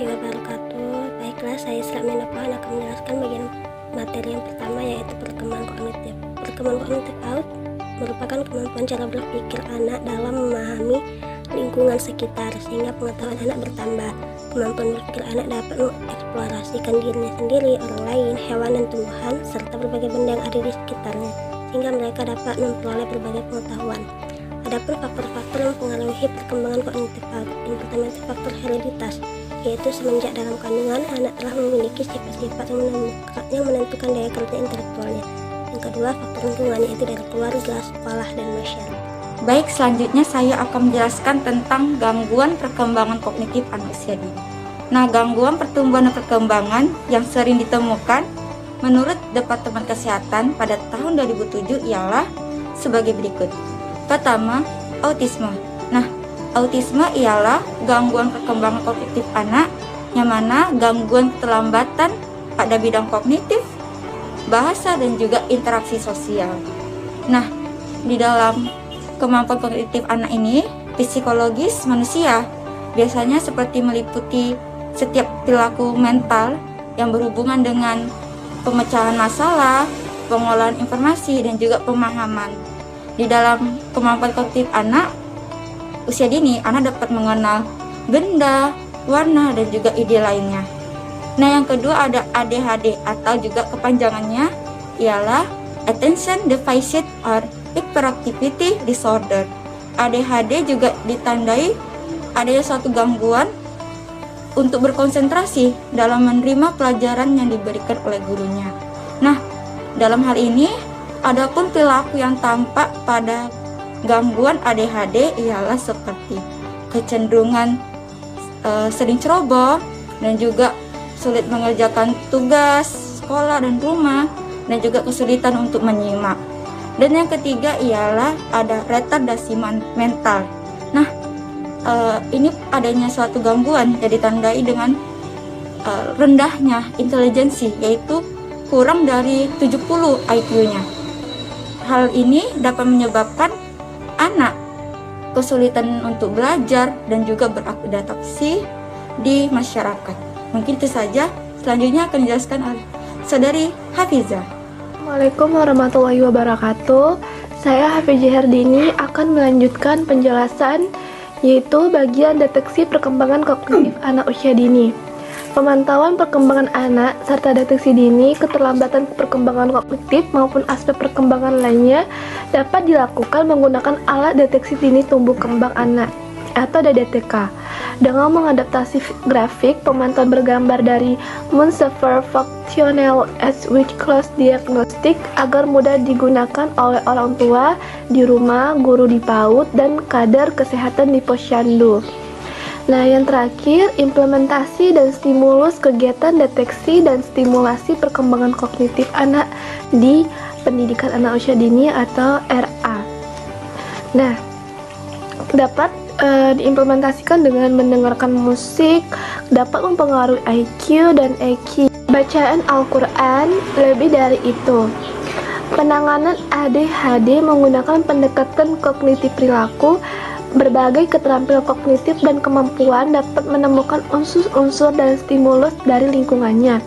warahmatullahi wabarakatuh. Baiklah, saya Islam Minapohan akan menjelaskan bagian materi yang pertama, yaitu perkembangan kognitif. Perkembangan kognitif out merupakan kemampuan cara berpikir anak dalam memahami lingkungan sekitar sehingga pengetahuan anak bertambah. Kemampuan berpikir anak dapat mengeksplorasikan dirinya sendiri, orang lain, hewan dan tumbuhan, serta berbagai benda yang ada di sekitarnya, sehingga mereka dapat memperoleh berbagai pengetahuan. Adapun faktor-faktor yang mempengaruhi perkembangan kognitif out, yang pertama itu faktor hereditas, yaitu semenjak dalam kandungan anak telah memiliki sifat-sifat yang menentukan daya kerja intelektualnya. Yang kedua, faktor lingkungan, yaitu dari keluarga, sekolah, dan masyarakat. Baik, selanjutnya saya akan menjelaskan tentang gangguan perkembangan kognitif anak usia dini. Nah, gangguan pertumbuhan dan perkembangan yang sering ditemukan menurut Departemen Kesehatan pada tahun 2007 ialah sebagai berikut. Pertama, autisme. Nah, autisme ialah gangguan perkembangan kognitif anak yang mana gangguan keterlambatan pada bidang kognitif, bahasa, dan juga interaksi sosial. Nah, di dalam kemampuan kognitif anak ini, psikologis manusia biasanya seperti meliputi setiap perilaku mental yang berhubungan dengan pemecahan masalah, pengolahan informasi, dan juga pemahaman. Di dalam kemampuan kognitif anak usia dini, anak dapat mengenal benda, warna, dan juga ide lainnya. Nah, yang kedua ada ADHD atau juga kepanjangannya ialah Attention Deficit or Hyperactivity Disorder. ADHD juga ditandai adanya suatu gangguan untuk berkonsentrasi dalam menerima pelajaran yang diberikan oleh gurunya. Nah, dalam hal ini, adapun perilaku yang tampak pada gangguan ADHD ialah seperti kecenderungan sering ceroboh dan juga sulit mengerjakan tugas sekolah dan rumah, dan juga kesulitan untuk menyimak. Dan yang ketiga ialah ada retardasi mental. Nah, ini adanya suatu gangguan yang ditandai dengan rendahnya intelijensi, yaitu kurang dari 70 IQ-nya. Hal ini dapat menyebabkan anak kesulitan untuk belajar dan juga beradaptasi di masyarakat. Mungkin itu saja. Selanjutnya akan dijelaskan oleh Saudari Hafizah. Assalamualaikum warahmatullahi wabarakatuh. Saya Hafizah Herdini akan melanjutkan penjelasan, yaitu bagian deteksi perkembangan kognitif anak usia dini. Pemantauan perkembangan anak serta deteksi dini keterlambatan perkembangan kognitif maupun aspek perkembangan lainnya dapat dilakukan menggunakan alat deteksi dini tumbuh kembang anak atau DDTK dengan mengadaptasi grafik pemantauan bergambar dari Muncefer Functional Switch Close Diagnostic agar mudah digunakan oleh orang tua di rumah, guru di PAUD, dan kader kesehatan di posyandu. Nah, yang terakhir, implementasi dan stimulus kegiatan deteksi dan stimulasi perkembangan kognitif anak di pendidikan anak usia dini atau RA. Nah, dapat diimplementasikan dengan mendengarkan musik, dapat mempengaruhi IQ dan EQ. Bacaan Al-Quran, lebih dari itu. Penanganan ADHD menggunakan pendekatan kognitif perilaku. Berbagai keterampilan kognitif dan kemampuan dapat menemukan unsur-unsur dan stimulus dari lingkungannya,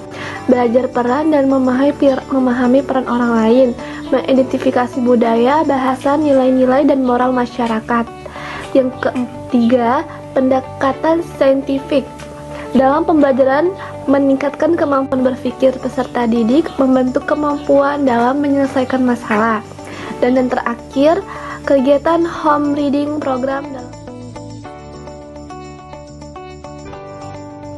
belajar peran dan memahami peran orang lain, mengidentifikasi budaya, bahasa, nilai-nilai, dan moral masyarakat. Yang ketiga, pendekatan saintifik. Dalam pembelajaran, meningkatkan kemampuan berpikir peserta didik, membentuk kemampuan dalam menyelesaikan masalah. Dan yang terakhir, kegiatan home reading program